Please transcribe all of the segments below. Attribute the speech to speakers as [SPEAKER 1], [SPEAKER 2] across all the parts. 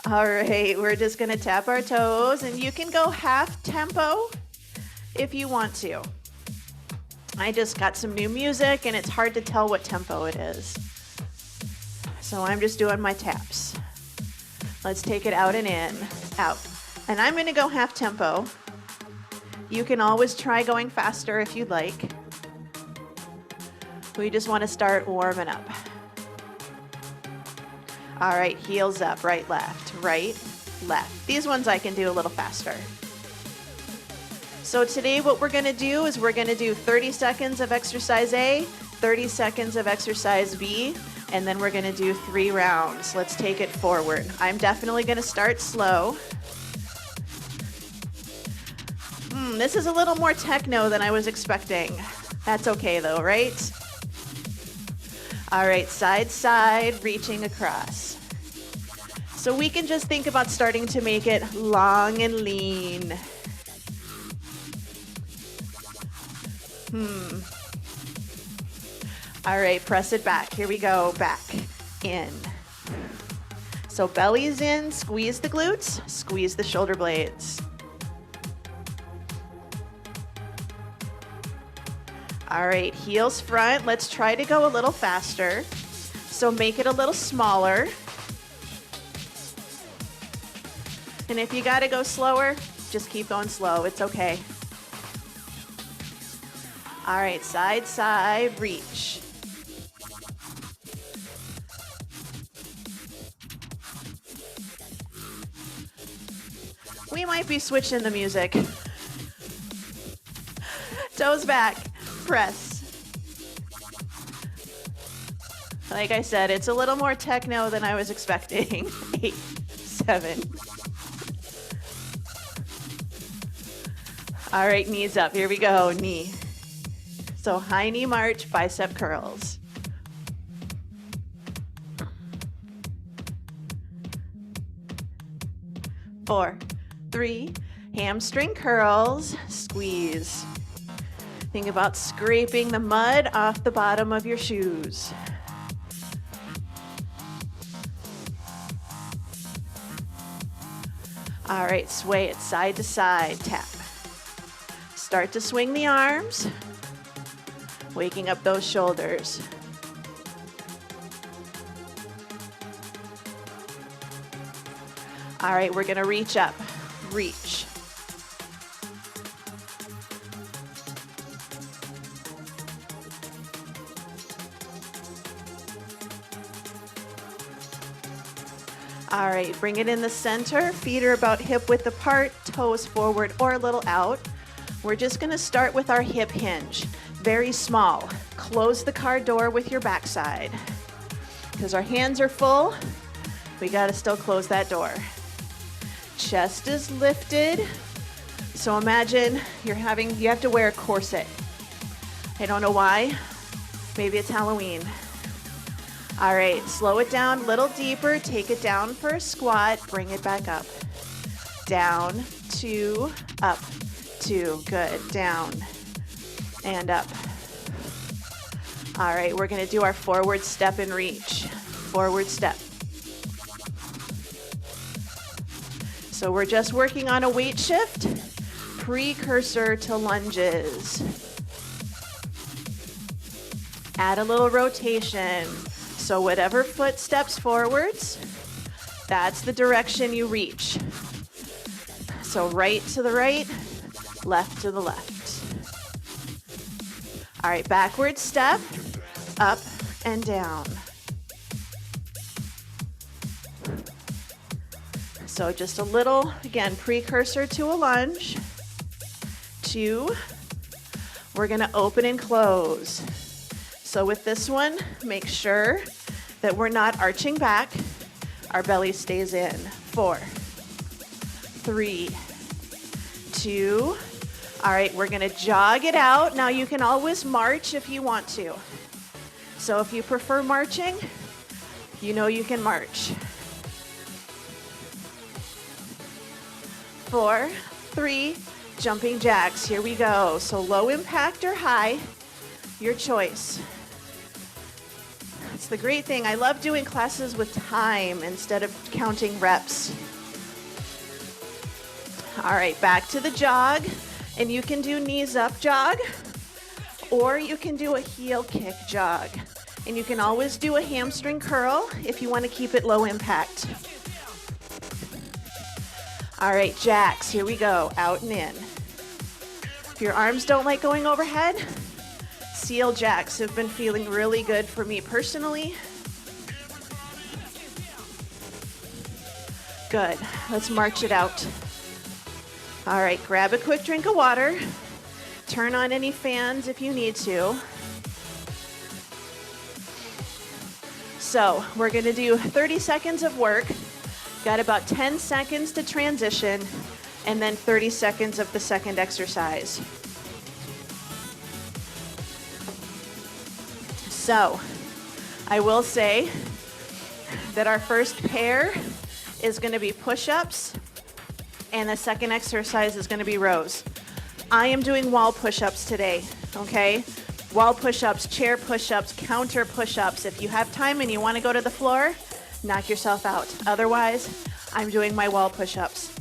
[SPEAKER 1] All right, we're just gonna tap our toes, and you can go half tempo if you want to. I just got some new music and it's hard to tell what tempo it is. So I'm just doing my taps. Let's take it out and in, out. And I'm gonna go half tempo. You can always try going faster if you'd like. We just wanna start warming up. All right, heels up, right, left, left. These ones I can do a little faster. So today what we're gonna do is we're gonna do 30 seconds of exercise A, 30 seconds of exercise B, and then we're gonna do 3 rounds. Let's take it forward. I'm definitely gonna start slow. This is a little more techno than I was expecting. That's okay though, right? All right, side, side, reaching across. So we can just think about starting to make it long and lean. All right, press it back. Here we go, back, in. So belly's in, squeeze the glutes, squeeze the shoulder blades. All right, heels front. Let's try to go a little faster. So make it a little smaller. And if you gotta go slower, just keep going slow, it's okay. All right, side, side, reach. We might be switching the music. Toes back, press. Like I said, it's a little more techno than I was expecting. 8, 7. All right, knees up, here we go, knee. So high knee march, bicep curls. Four, 3, hamstring curls, squeeze. Think about scraping the mud off the bottom of your shoes. All right, sway it side to side, tap. Start to swing the arms, waking up those shoulders. All right, we're gonna reach up, reach. All right, bring it in the center, feet are about hip width apart, toes forward or a little out. We're just gonna start with our hip hinge, very small. Close the car door with your backside. Because our hands are full, we gotta still close that door. Chest is lifted. So imagine you have to wear a corset. I don't know why, maybe it's Halloween. All right, slow it down a little deeper, take it down for a squat, bring it back up. Down, 2, up, 2, good, down, and up. All right, we're gonna do our forward step and reach. Forward step. So we're just working on a weight shift, precursor to lunges. Add a little rotation. So whatever foot steps forwards, that's the direction you reach. So right to the right, left to the left. All right, backward step, up and down. So just a little, again, precursor to a lunge. 2, we're gonna open and close. So with this one, make sure that we're not arching back. Our belly stays in. 4, 3, 2. All right, we're gonna jog it out. Now you can always march if you want to. So if you prefer marching, you know you can march. 4, 3, jumping jacks. Here we go. So low impact or high, your choice. It's the great thing. I love doing classes with time instead of counting reps. All right, back to the jog. And you can do knees up jog, or you can do a heel kick jog. And you can always do a hamstring curl if you want to keep it low impact. All right, jacks, here we go, out and in. If your arms don't like going overhead, seal jacks have been feeling really good for me personally. Good, let's march it out. All right, grab a quick drink of water. Turn on any fans if you need to. So we're gonna do 30 seconds of work. Got about 10 seconds to transition, and then 30 seconds of the second exercise. So I will say that our first pair is gonna be push-ups, and the second exercise is gonna be rows. I am doing wall push-ups today, okay? Wall push-ups, chair push-ups, counter push-ups. If you have time and you wanna go to the floor, knock yourself out. Otherwise, I'm doing my wall push-ups.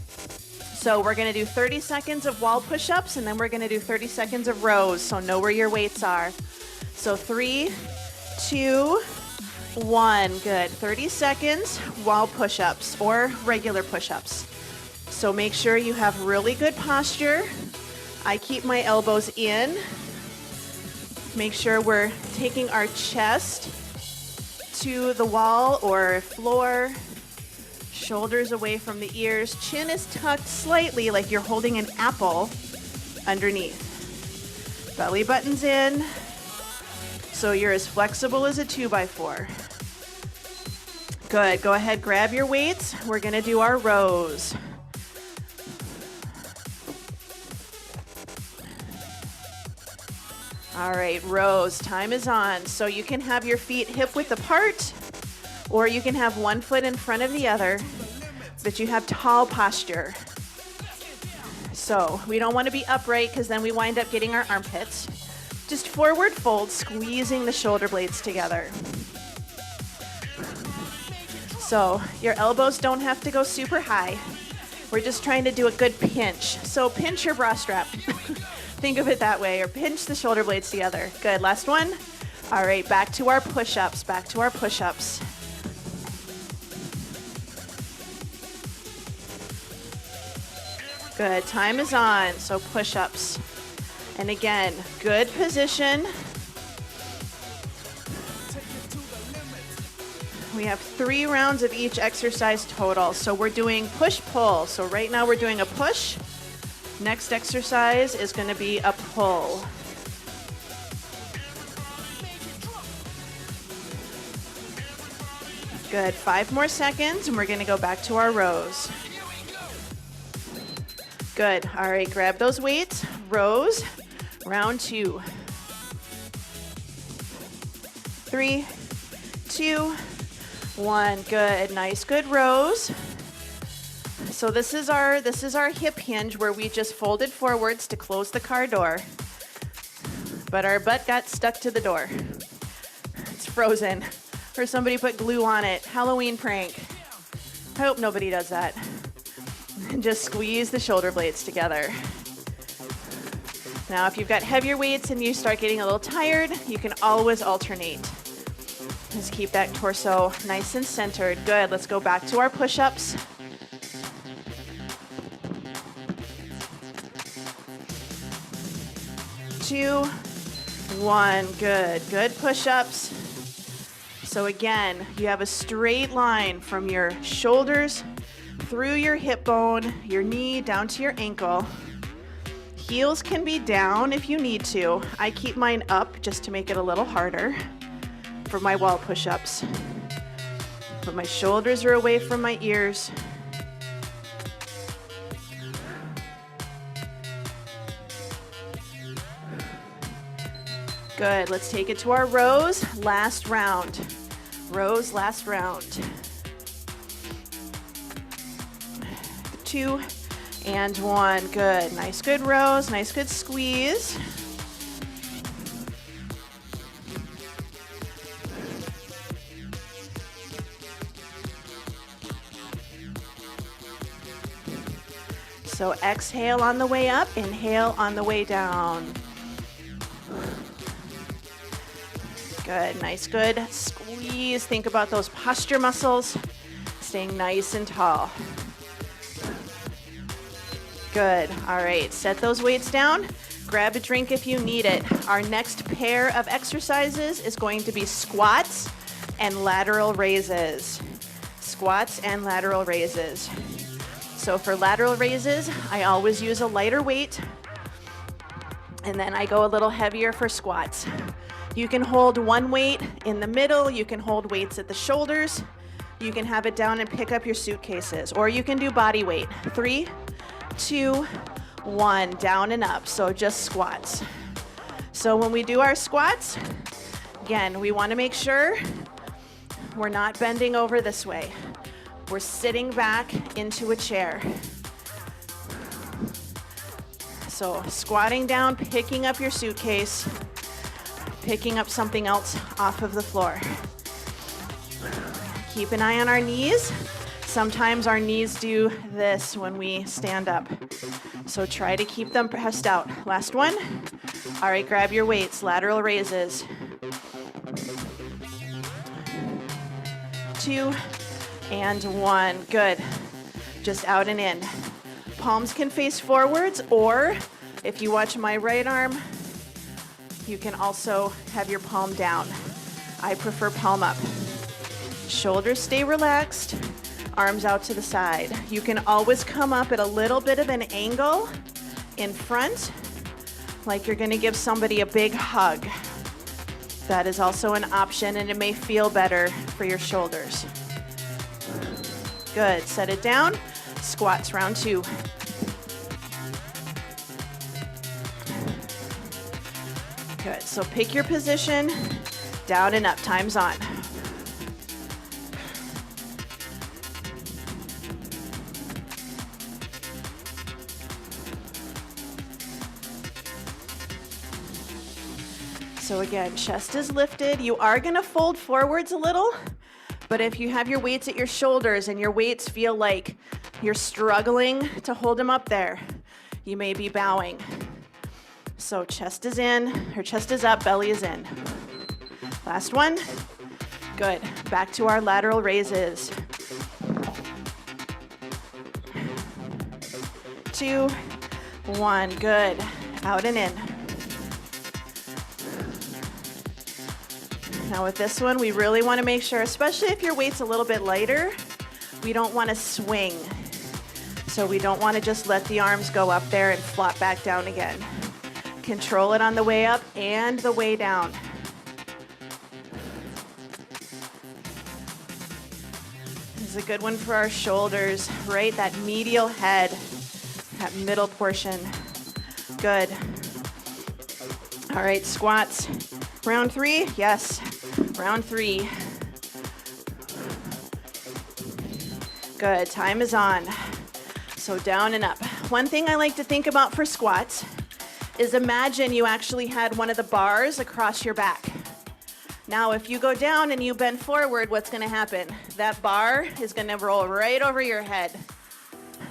[SPEAKER 1] So we're gonna do 30 seconds of wall push-ups, and then we're gonna do 30 seconds of rows, so know where your weights are. So 3, 2, 1, good. 30 seconds, wall push-ups or regular push-ups. So make sure you have really good posture. I keep my elbows in. Make sure we're taking our chest to the wall or floor. Shoulders away from the ears. Chin is tucked slightly like you're holding an apple underneath. Belly button's in. So you're as flexible as a 2x4. Good, go ahead, grab your weights. We're gonna do our rows. All right, rows, time is on. So you can have your feet hip width apart, or you can have one foot in front of the other, but you have tall posture. So we don't want to be upright because then we wind up getting our armpits. Just forward fold, squeezing the shoulder blades together. So your elbows don't have to go super high. We're just trying to do a good pinch. So pinch your bra strap. Think of it that way, or pinch the shoulder blades together. Good, last one. All right, back to our push-ups, back to our push-ups. Good, time is on, so push-ups. And again, good position. We have 3 rounds of each exercise total. So we're doing push-pull. So right now we're doing a push. Next exercise is going to be a pull. Good, 5 more seconds and we're going to go back to our rows. Good, all right, grab those weights, rows, round 2. 3, 2, 1, good, nice, good rows. So this is our hip hinge where we just folded forwards to close the car door, but our butt got stuck to the door. It's frozen, or somebody put glue on it. Halloween prank. I hope nobody does that. And just squeeze the shoulder blades together. Now, if you've got heavier weights and you start getting a little tired, you can always alternate. Just keep that torso nice and centered. Good, let's go back to our push-ups. Two, 1, good, good push-ups. So again, you have a straight line from your shoulders through your hip bone, your knee down to your ankle. Heels can be down if you need to. I keep mine up just to make it a little harder for my wall push-ups. But my shoulders are away from my ears. Good, let's take it to our rows, last round. Rows, last round. 2 and 1, good. Nice, good rows, nice, good squeeze. So exhale on the way up, inhale on the way down. Good, nice, good. Squeeze, think about those posture muscles, staying nice and tall. Good, all right, set those weights down. Grab a drink if you need it. Our next pair of exercises is going to be squats and lateral raises. Squats and lateral raises. So for lateral raises, I always use a lighter weight, and then I go a little heavier for squats. You can hold one weight in the middle, you can hold weights at the shoulders, you can have it down and pick up your suitcases, or you can do body weight. 3, 2, 1, down and up, so just squats. So when we do our squats, again, we want to make sure we're not bending over this way. We're sitting back into a chair. So squatting down, picking up your suitcase, picking up something else off of the floor. Keep an eye on our knees. Sometimes our knees do this when we stand up. So try to keep them pressed out. Last one. All right, grab your weights, lateral raises. 2 and 1, good. Just out and in. Palms can face forwards, or if you watch my right arm, you can also have your palm down. I prefer palm up. Shoulders stay relaxed, arms out to the side. You can always come up at a little bit of an angle in front, like you're gonna give somebody a big hug. That is also an option, and it may feel better for your shoulders. Good, set it down. Squats, round 2. Good, so pick your position, down and up, time's on. So again, chest is lifted. You are gonna fold forwards a little, but if you have your weights at your shoulders and your weights feel like you're struggling to hold them up there, you may be bowing. So chest is in, or chest is up, belly is in. Last one. Good. Back to our lateral raises. 2, 1. Good. Out and in. Now with this one, we really want to make sure, especially if your weight's a little bit lighter, we don't want to swing. So we don't want to just let the arms go up there and flop back down again. Control it on the way up and the way down. This is a good one for our shoulders, right? That medial head, that middle portion. Good. All right, squats. Round 3, yes. Round 3. Good, time is on. So down and up. One thing I like to think about for squats is imagine you actually had one of the bars across your back. Now, if you go down and you bend forward, what's gonna happen? That bar is gonna roll right over your head.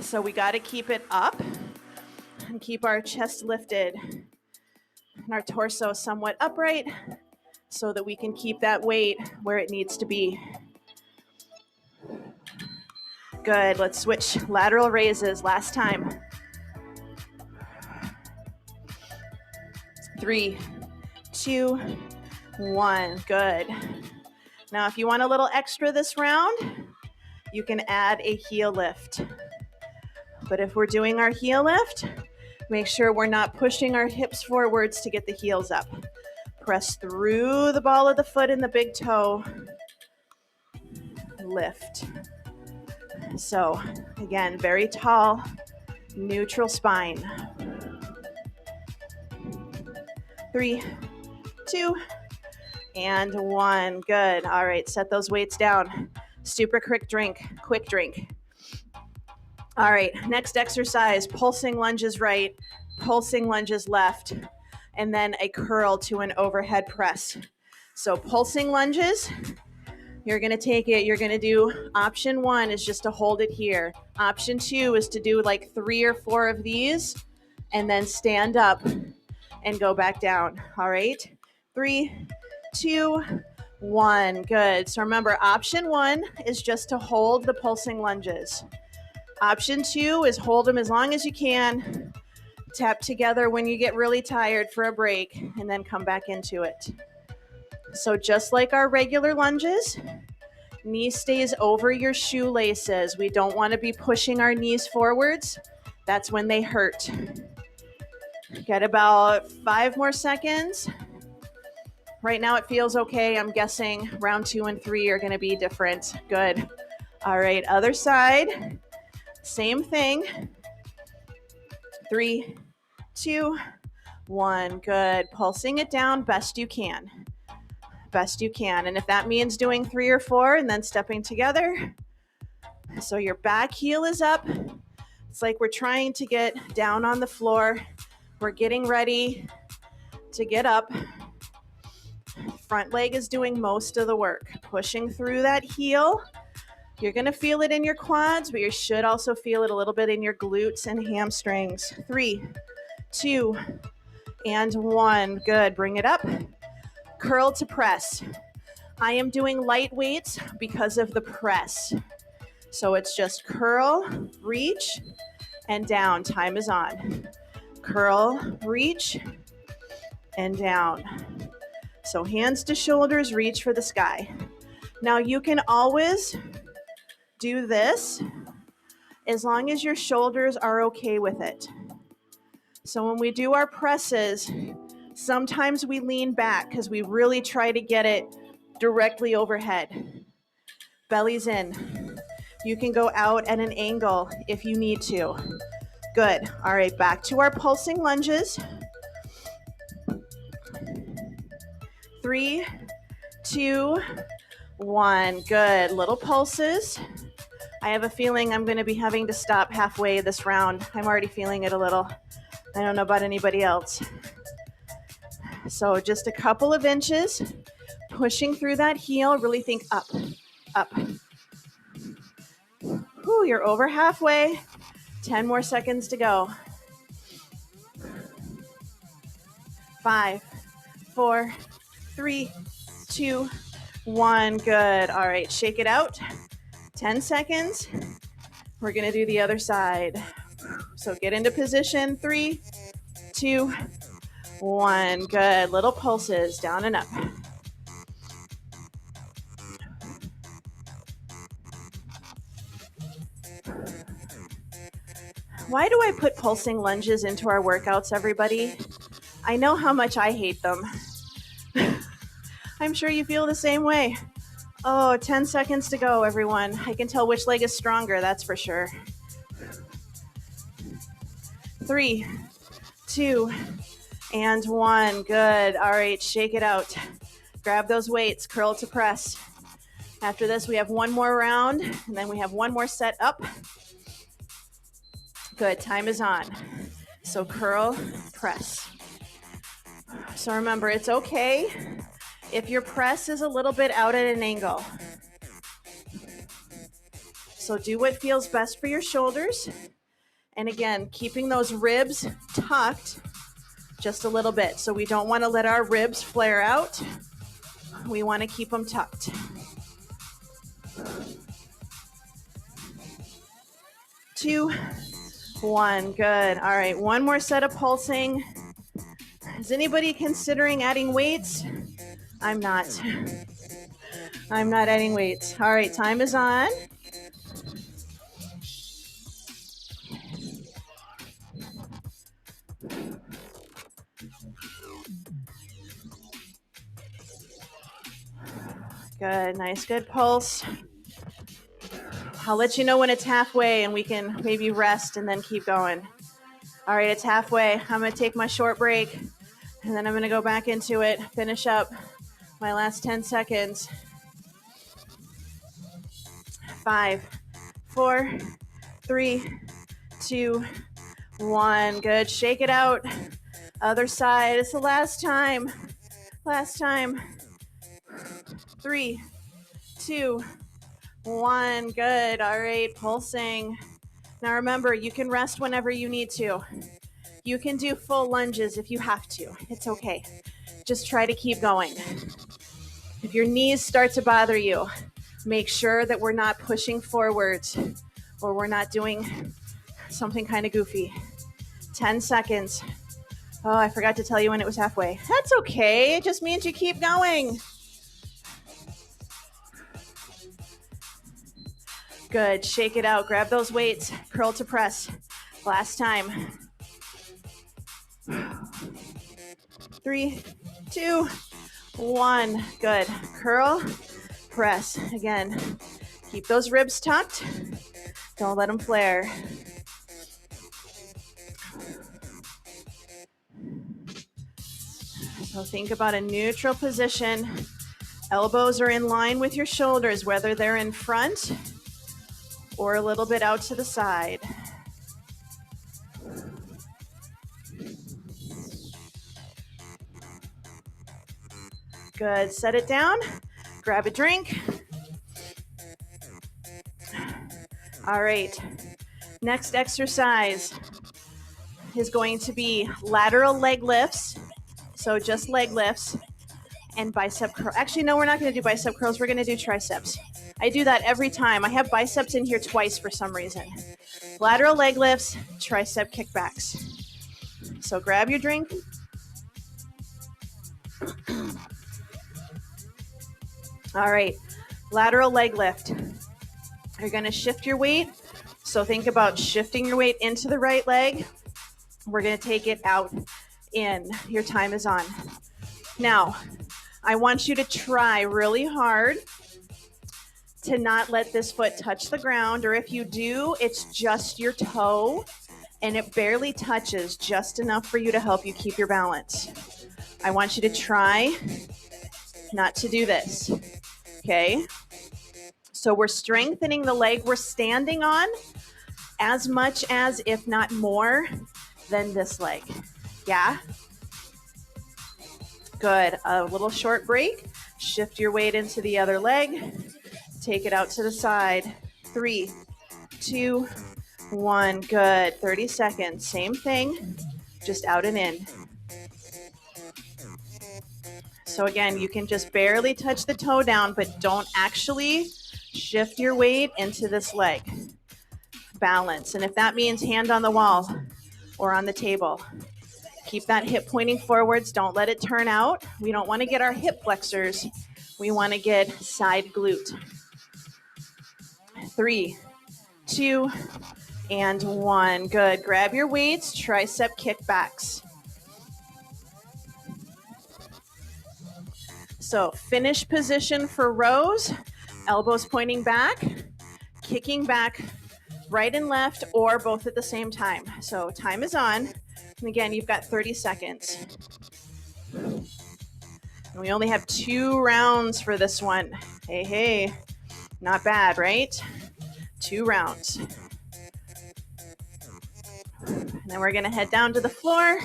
[SPEAKER 1] So we gotta keep it up and keep our chest lifted and our torso somewhat upright so that we can keep that weight where it needs to be. Good, let's switch lateral raises, last time. 3, 2, 1, good. Now if you want a little extra this round, you can add a heel lift. But if we're doing our heel lift, make sure we're not pushing our hips forwards to get the heels up. Press through the ball of the foot and the big toe. Lift. So again, very tall, neutral spine. 3, 2, and 1. Good. All right, set those weights down. Super quick drink, quick drink. All right, next exercise, pulsing lunges right, pulsing lunges left, and then a curl to an overhead press. So pulsing lunges, You're going to take it, you're going to do option 1 is just to hold it here. Option 2 is to do like 3 or 4 of these and then stand up and go back down. All right. 3, 2, 1. Good. So remember, option 1 is just to hold the pulsing lunges. Option 2 is hold them as long as you can. Tap together when you get really tired for a break and then come back into it. So just like our regular lunges, knee stays over your shoelaces. We don't want to be pushing our knees forwards. That's when they hurt. Get about 5 more seconds. Right now it feels okay. I'm guessing round 2 and 3 are going to be different. Good. All right, other side. Same thing. 3, 2, 1. Good. Pulsing it down best you can. Best you can. And if that means doing 3 or 4 and then stepping together, so your back heel is up. It's like we're trying to get down on the floor. We're getting ready to get up. Front leg is doing most of the work. Pushing through that heel. You're going to feel it in your quads, but you should also feel it a little bit in your glutes and hamstrings. 3, 2, and 1. Good. Bring it up. Curl to press. I am doing light weights because of the press. So it's just curl, reach, and down. Time is on. Curl, reach, and down. So hands to shoulders, reach for the sky. Now you can always do this as long as your shoulders are okay with it. So when we do our presses, sometimes we lean back because we really try to get it directly overhead. Belly's in. You can go out at an angle if you need to. Good. All right, back to our pulsing lunges. 3, 2, 1. Good. Little pulses. I have a feeling I'm going to be having to stop halfway this round. I'm already feeling it a little. I don't know about anybody else. So just a couple of inches, pushing through that heel. Really think up, up. Whew, you're over halfway. 10 more seconds to go. 5, 4, 3, 2, 1. Good. All right, shake it out. 10 seconds. We're going to do the other side. So get into position. 3, 2, 1. Good. Little pulses down and up. Why do I put pulsing lunges into our workouts, everybody? I know how much I hate them. I'm sure you feel the same way. Oh, 10 seconds to go, everyone. I can tell which leg is stronger, that's for sure. 3, 2, and 1. Good. All right, shake it out. Grab those weights, curl to press. After this, we have one more round, and then we have one more set up. Good, time is on. So curl, press. So remember, it's okay if your press is a little bit out at an angle. So do what feels best for your shoulders. And again, keeping those ribs tucked just a little bit. So we don't want to let our ribs flare out. We want to keep them tucked. 2, 1. Good. All right, one more set of pulsing. Is anybody considering adding weights? I'm not. I'm not adding weights. All right, time is on. Good, nice, good pulse. I'll let you know when it's halfway and we can maybe rest and then keep going. All right, it's halfway. I'm gonna take my short break and then I'm gonna go back into it, finish up my last 10 seconds. 5, 4, 3, 2, 1. Good, shake it out. Other side, it's the last time. Last time. 3, 2, 1. Good. All right, pulsing. Now remember, you can rest whenever you need to. You can do full lunges if you have to. It's okay. Just try to keep going. If your knees start to bother you, make sure that we're not pushing forwards or we're not doing something kind of goofy. 10 seconds. Oh, I forgot to tell you when it was halfway. That's okay. It just means you keep going. Good. Shake it out. Grab those weights. Curl to press. Last time. 3, 2, 1. Good. Curl, press. Again, keep those ribs tucked. Don't let them flare. So think about a neutral position. Elbows are in line with your shoulders, whether they're in front or a little bit out to the side. Good. Set it down. Grab a drink. All right. Next exercise is going to be lateral leg lifts. So just leg lifts and bicep curl. Actually, no, we're not going to do bicep curls. We're going to do triceps. I do that every time. I have biceps in here twice for some reason. Lateral leg lifts, tricep kickbacks. So grab your drink. All right, lateral leg lift. You're going to shift your weight. So think about shifting your weight into the right leg. We're going to take it out in. Your time is on. Now, I want you to try really hard to not let this foot touch the ground, or if you do, it's just your toe and it barely touches, just enough for you to help you keep your balance. I want you to try not to do this, okay? So we're strengthening the leg we're standing on as much as, if not more, than this leg. Yeah? Good. A little short break. Shift your weight into the other leg. Take it out to the side. 3, 2, 1. Good. 30 seconds. Same thing, just out and in. So again, you can just barely touch the toe down, but don't actually shift your weight into this leg. Balance. And if that means hand on the wall or on the table, keep that hip pointing forwards. Don't let it turn out. We don't want to get our hip flexors. We want to get side glute. 3, 2, and 1. Good. Grab your weights, tricep kickbacks. So finish position for rows, elbows pointing back, kicking back right and left, or both at the same time. So time is on. And again, you've got 30 seconds. And we only have 2 rounds for this one. Hey, hey, not bad, right? 2 rounds. And then we're gonna head down to the floor.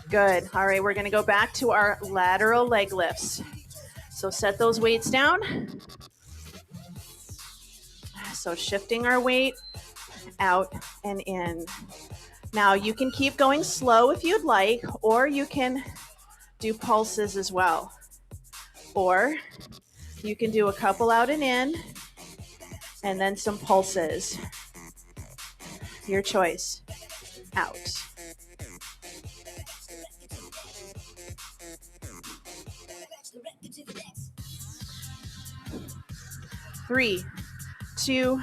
[SPEAKER 1] Good. All right, we're gonna go back to our lateral leg lifts. So set those weights down. So shifting our weight out and in. Now you can keep going slow if you'd like, or you can do pulses as well. Or you can do a couple out and in, and then some pulses. Your choice. Out. Three, 2,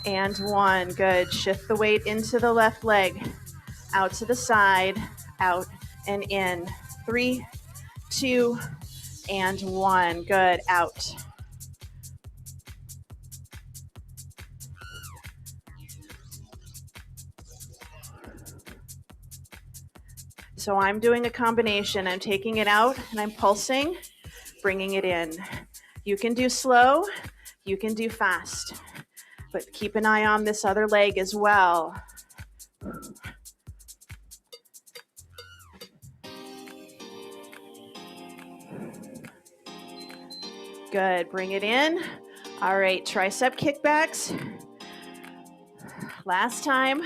[SPEAKER 1] and 1. Good. Shift the weight into the left leg. Out to the side, out and in. 3, 2, and 1. Good. Out. So I'm doing a combination. I'm taking it out and I'm pulsing, bringing it in. You can do slow, you can do fast, but keep an eye on this other leg as well. Good, bring it in. All right, tricep kickbacks. Last time.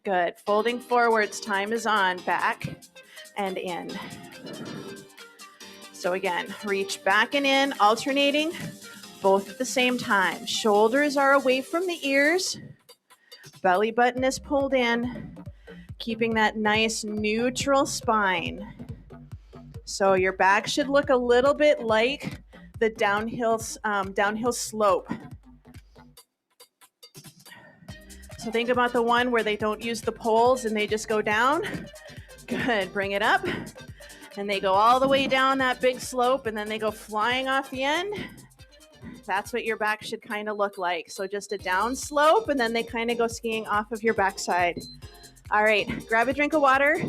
[SPEAKER 1] Good, folding forwards, time is on, back and in. So again, reach back and in, alternating, both at the same time. Shoulders are away from the ears. Belly button is pulled in, keeping that nice neutral spine. So your back should look a little bit like the downhill slope. So think about the one where they don't use the poles and they just go down. Good, bring it up. And they go all the way down that big slope and then they go flying off the end. That's what your back should kind of look like. So just a down slope and then they kind of go skiing off of your backside. All right, grab a drink of water,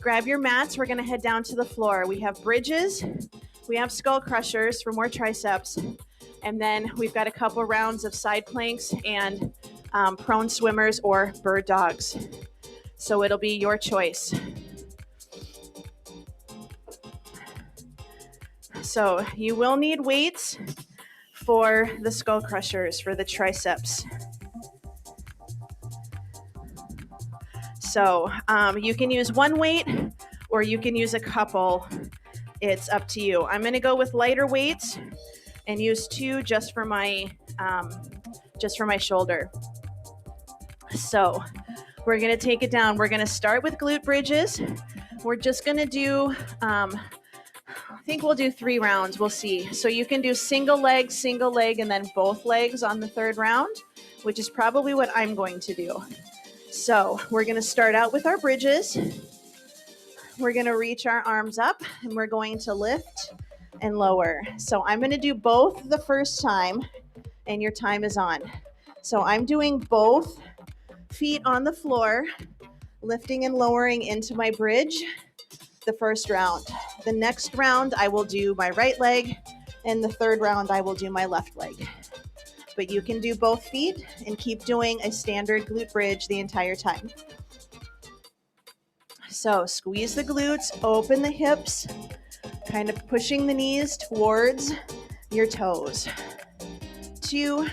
[SPEAKER 1] grab your mats. We're gonna head down to the floor. We have bridges, we have skull crushers for more triceps. And then we've got a couple rounds of side planks and prone swimmers or bird dogs. So it'll be your choice. So you will need weights for the skull crushers, for the triceps. So you can use one weight or you can use a couple. It's up to you. I'm gonna go with lighter weights and use 2 just for my shoulder. So we're gonna take it down. We're gonna start with glute bridges. We're just gonna do, I think we'll do 3 rounds, we'll see. So you can do single leg, and then both legs on the 3rd round, which is probably what I'm going to do. So we're gonna start out with our bridges. We're gonna reach our arms up and we're going to lift and lower. So I'm gonna do both the first time and your time is on. So I'm doing both feet on the floor, lifting and lowering into my bridge the first round. The next round, I will do my right leg, and the 3rd round, I will do my left leg. But you can do both feet and keep doing a standard glute bridge the entire time. So squeeze the glutes, open the hips, kind of pushing the knees towards your toes. 2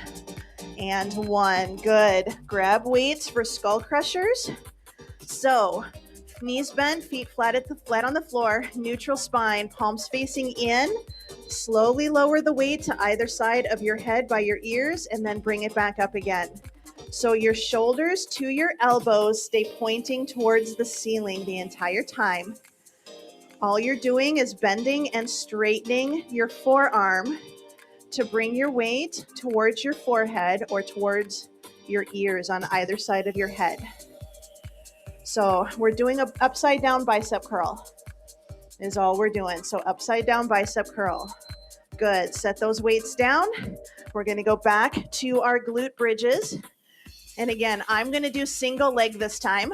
[SPEAKER 1] and 1. Good. Grab weights for skull crushers. So knees bent, feet flat on the floor, neutral spine, palms facing in. Slowly lower the weight to either side of your head by your ears and then bring it back up again. So your shoulders to your elbows stay pointing towards the ceiling the entire time. All you're doing is bending and straightening your forearm to bring your weight towards your forehead or towards your ears on either side of your head. So we're doing an upside down bicep curl is all we're doing. So upside down bicep curl. Good. Set those weights down. We're going to go back to our glute bridges. And again, I'm going to do single leg this time.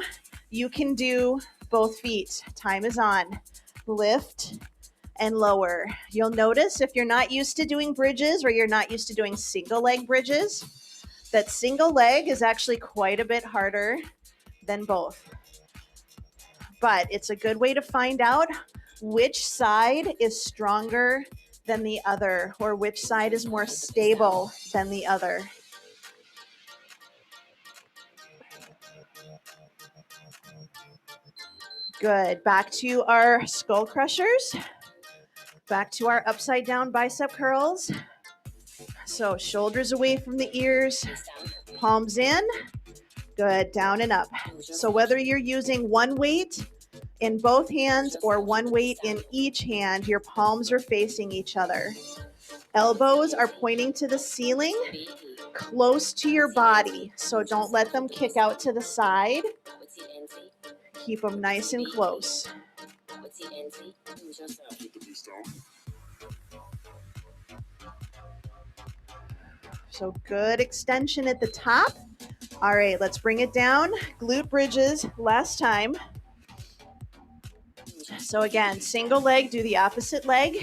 [SPEAKER 1] You can do both feet. Time is on. Lift and lower. You'll notice if you're not used to doing bridges or you're not used to doing single leg bridges, that single leg is actually quite a bit harder than both. But it's a good way to find out which side is stronger than the other or which side is more stable than the other. Good. Back to our skull crushers. Back to our upside down bicep curls. So shoulders away from the ears, palms in. Good. Down and up. So whether you're using one weight in both hands or one weight in each hand, your palms are facing each other. Elbows are pointing to the ceiling, close to your body. So don't let them kick out to the side. Keep them nice and close. So good extension at the top. All right, let's bring it down. Glute bridges last time. So again, single leg, do the opposite leg,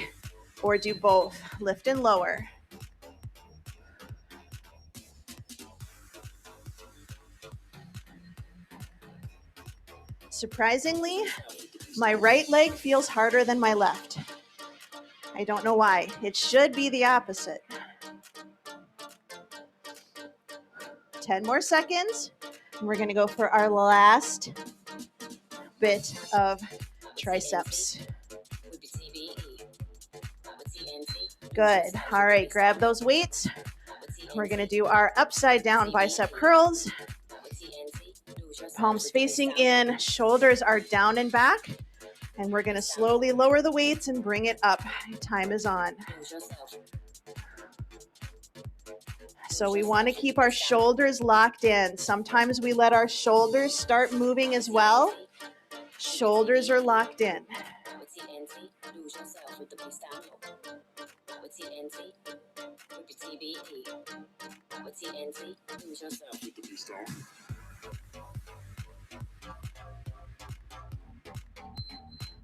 [SPEAKER 1] or do both. Lift and lower. Surprisingly, my right leg feels harder than my left. I don't know why. It should be the opposite. 10 more seconds. And we're going to go for our last bit of triceps. Good. All right, grab those weights. We're going to do our upside down bicep curls. Palms facing in, shoulders are down and back. And we're going to slowly lower the weights and bring it up. Time is on. So we want to keep our shoulders locked in. Sometimes we let our shoulders start moving as well. Shoulders are locked in.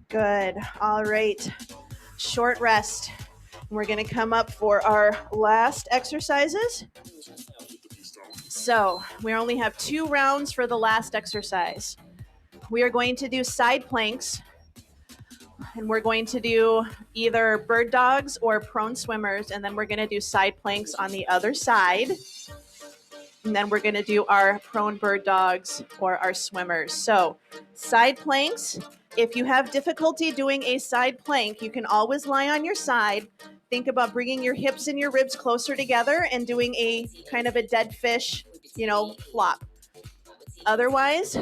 [SPEAKER 1] Good. All right. Short rest. We're going to come up for our last exercises. So we only have 2 rounds for the last exercise. We are going to do side planks, and we're going to do either bird dogs or prone swimmers, and then we're going to do side planks on the other side. And then we're going to do our prone bird dogs or our swimmers. So side planks, if you have difficulty doing a side plank, you can always lie on your side. Think about bringing your hips and your ribs closer together and doing a kind of a dead fish, flop. Otherwise,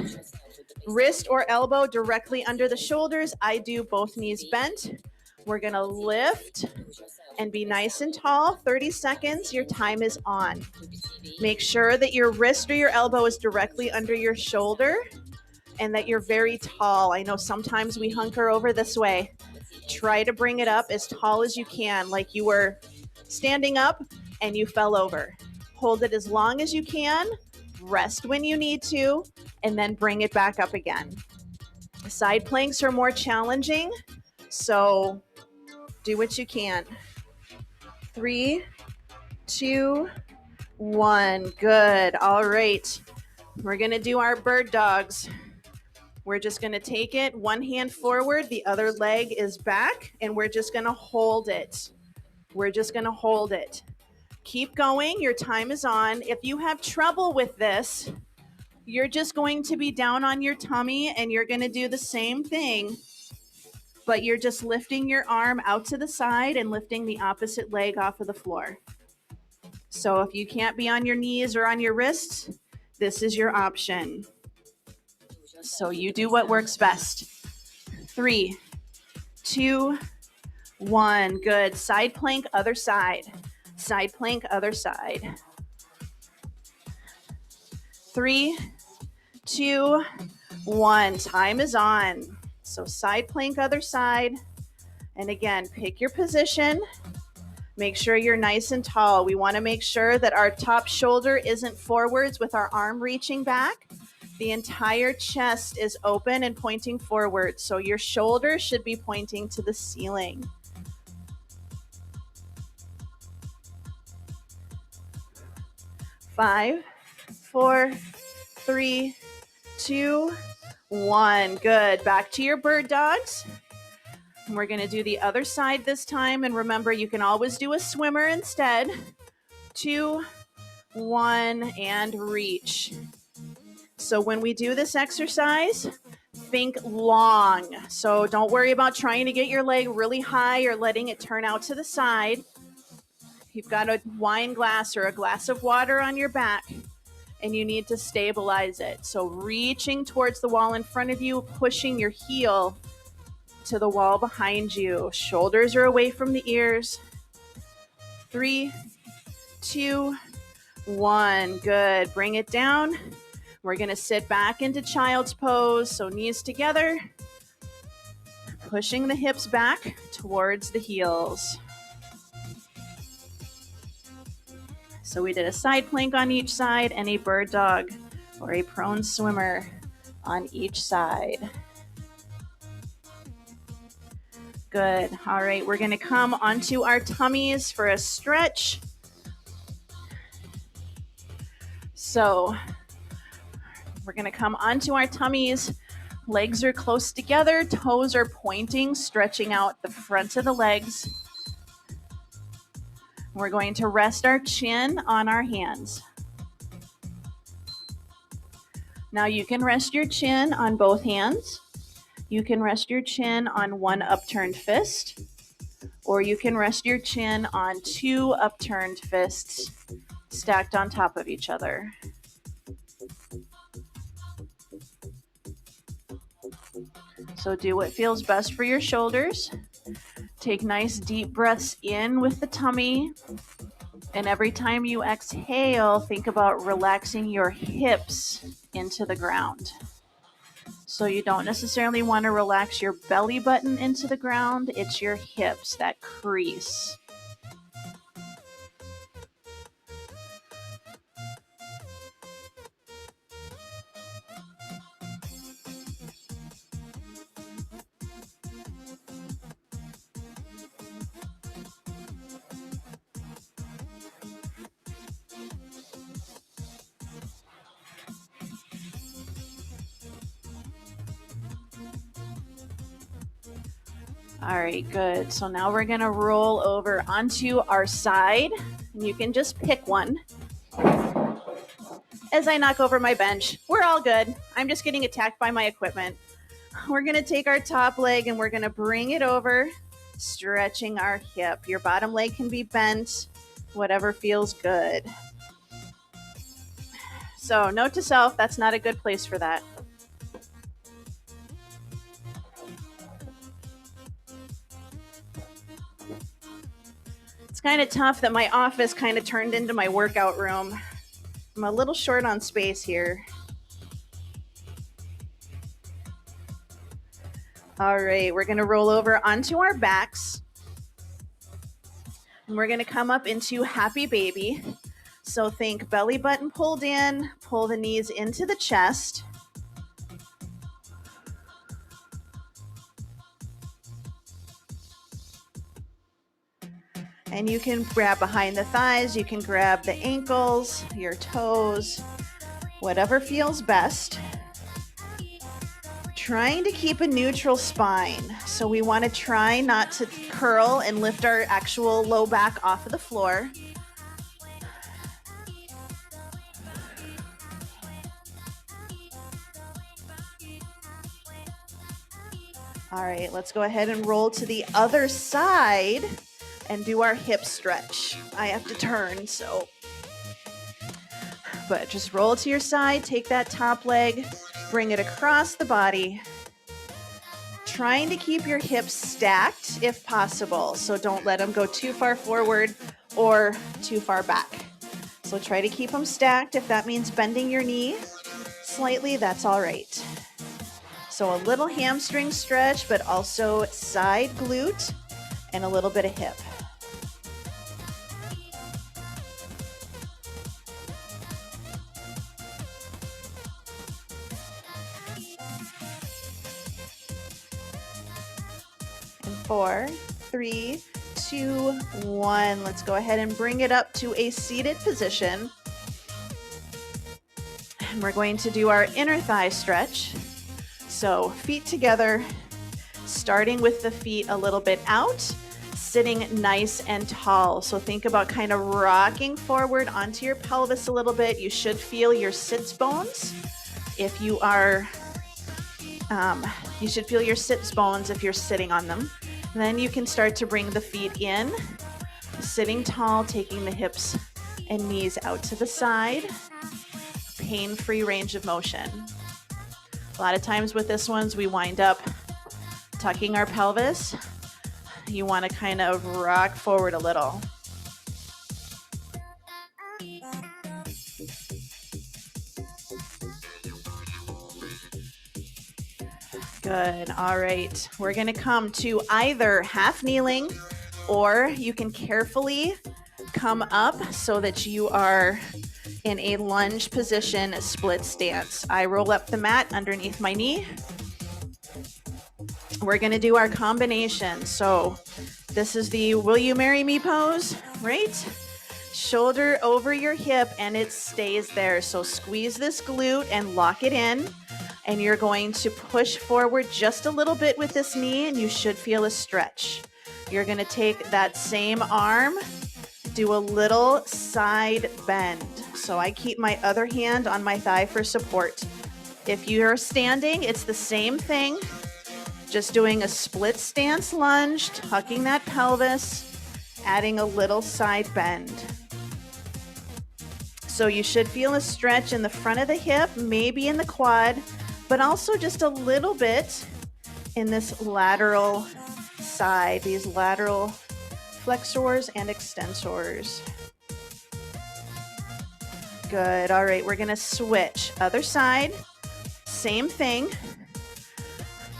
[SPEAKER 1] wrist or elbow directly under the shoulders. I do both knees bent. We're going to lift and be nice and tall. 30 seconds. Your time is on. Make sure that your wrist or your elbow is directly under your shoulder and that you're very tall. I know sometimes we hunker over this way. Try to bring it up as tall as you can, like you were standing up and you fell over. Hold it as long as you can. Rest when you need to, and then bring it back up again. Side planks are more challenging, so do what you can. 3, 2, 1. Good. All right. We're going to do our bird dogs. We're just going to take it one hand forward, the other leg is back, and we're just going to hold it. We're just going to hold it. Keep going. Your time is on. If you have trouble with this, you're just going to be down on your tummy and you're going to do the same thing, but you're just lifting your arm out to the side and lifting the opposite leg off of the floor. So if you can't be on your knees or on your wrists, this is your option. So you do what works best. 3, 2, 1. Good. Side plank, other side. Side plank, other side. 3, 2, 1. Time is on. So side plank, other side. And again, pick your position. Make sure you're nice and tall. We want to make sure that our top shoulder isn't forwards with our arm reaching back. The entire chest is open and pointing forward. So your shoulders should be pointing to the ceiling. Five, 4, 3, 2, 1. Good. Back to your bird dogs. And we're going to do the other side this time. And remember, you can always do a swimmer instead. 2, 1, and reach. So when we do this exercise, think long. So don't worry about trying to get your leg really high or letting it turn out to the side. You've got a wine glass or a glass of water on your back, and you need to stabilize it. So reaching towards the wall in front of you, pushing your heel to the wall behind you. Shoulders are away from the ears. 3, 2, 1. Good. Bring it down. We're going to sit back into child's pose. So knees together, pushing the hips back towards the heels. So we did a side plank on each side and a bird dog or a prone swimmer on each side. Good. All right, we're going to come onto our tummies for a stretch. So we're going to come onto our tummies. Legs are close together, toes are pointing, stretching out the front of the legs. We're going to rest our chin on our hands. Now you can rest your chin on both hands. You can rest your chin on one upturned fist, or you can rest your chin on two upturned fists stacked on top of each other. So do what feels best for your shoulders. Take nice deep breaths in with the tummy. And every time you exhale, think about relaxing your hips into the ground. So you don't necessarily want to relax your belly button into the ground. It's your hips, that crease. All right, good. So now we're gonna roll over onto our side. And you can just pick one. As I knock over my bench, we're all good. I'm just getting attacked by my equipment. We're gonna take our top leg and we're gonna bring it over, stretching our hip. Your bottom leg can be bent, whatever feels good. So note to self, that's not a good place for that. It's kind of tough that my office kind of turned into my workout room. I'm a little short on space here. All right, we're gonna roll over onto our backs. And we're gonna come up into happy baby. So think belly button pulled in, pull the knees into the chest. And you can grab behind the thighs, you can grab the ankles, your toes, whatever feels best. Trying to keep a neutral spine. So we want to try not to curl and lift our actual low back off of the floor. All right, let's go ahead and roll to the other side and do our hip stretch. I have to turn, so. But just roll to your side, take that top leg, bring it across the body. Trying to keep your hips stacked if possible, so don't let them go too far forward or too far back. So try to keep them stacked. If that means bending your knee slightly, that's all right. So a little hamstring stretch, but also side glute and a little bit of hip. And 4, 3, 2, 1. Let's go ahead and bring it up to a seated position. And we're going to do our inner thigh stretch. So feet together, starting with the feet a little bit out, sitting nice and tall. So think about kind of rocking forward onto your pelvis a little bit. You should feel your sits bones. If you are, you should feel your sits bones if you're sitting on them. And then you can start to bring the feet in, sitting tall, taking the hips and knees out to the side. Pain-free range of motion. A lot of times with this ones, we wind up tucking our pelvis. You want to kind of rock forward a little. Good. All right. We're going to come to either half kneeling, or you can carefully come up so that you are in a lunge position, split stance. I roll up the mat underneath my knee. We're going to do our combination. So this is the will you marry me pose, right? Shoulder over your hip and it stays there. So squeeze this glute and lock it in. And you're going to push forward just a little bit with this knee and you should feel a stretch. You're going to take that same arm do a little side bend. So I keep my other hand on my thigh for support. If you're standing, it's the same thing. Just doing a split stance lunge, tucking that pelvis, adding a little side bend. So you should feel a stretch in the front of the hip, maybe in the quad, but also just a little bit in this lateral side, these lateral flexors and extensors. Good. All right, we're going to switch. Other side, same thing.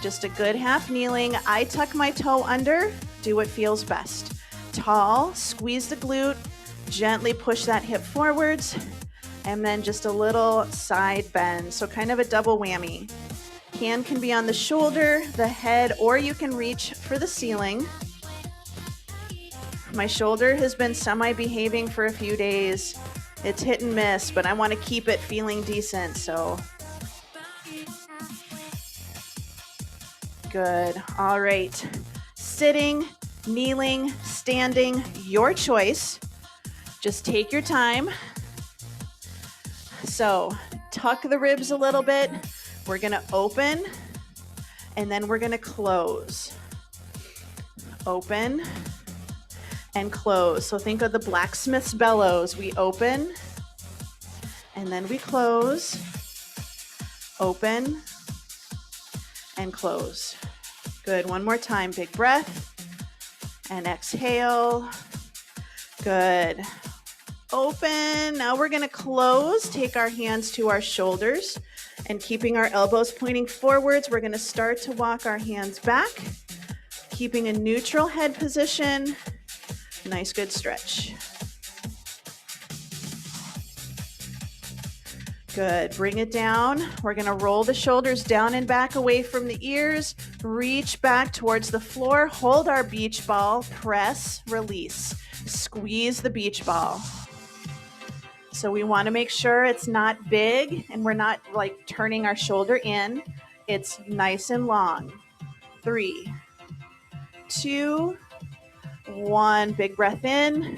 [SPEAKER 1] Just a good half kneeling. I tuck my toe under, do what feels best. Tall, squeeze the glute, gently push that hip forwards, and then just a little side bend. So kind of a double whammy. Hand can be on the shoulder, the head, or you can reach for the ceiling. My shoulder has been semi-behaving for a few days. It's hit and miss, but I want to keep it feeling decent, so. Good. All right. Sitting, kneeling, standing, your choice. Just take your time. So tuck the ribs a little bit. We're going to open, and then we're going to close. Open and close. So think of the blacksmith's bellows. We open, and then we close. Open and close. Good. One more time. Big breath and exhale. Good. Open. Now we're going to close. Take our hands to our shoulders and keeping our elbows pointing forwards, we're going to start to walk our hands back, keeping a neutral head position. Nice, good stretch. Good. Bring it down. We're going to roll the shoulders down and back away from the ears. Reach back towards the floor. Hold our beach ball. Press, release. Squeeze the beach ball. So we want to make sure it's not big and we're not like turning our shoulder in. It's nice and long. 3, 2, 1. Big breath in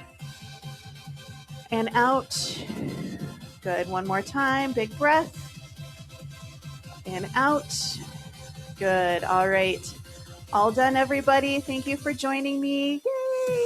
[SPEAKER 1] and out. Good. One more time. Big breath and out. Good. All right. All done, everybody. Thank you for joining me. Yay!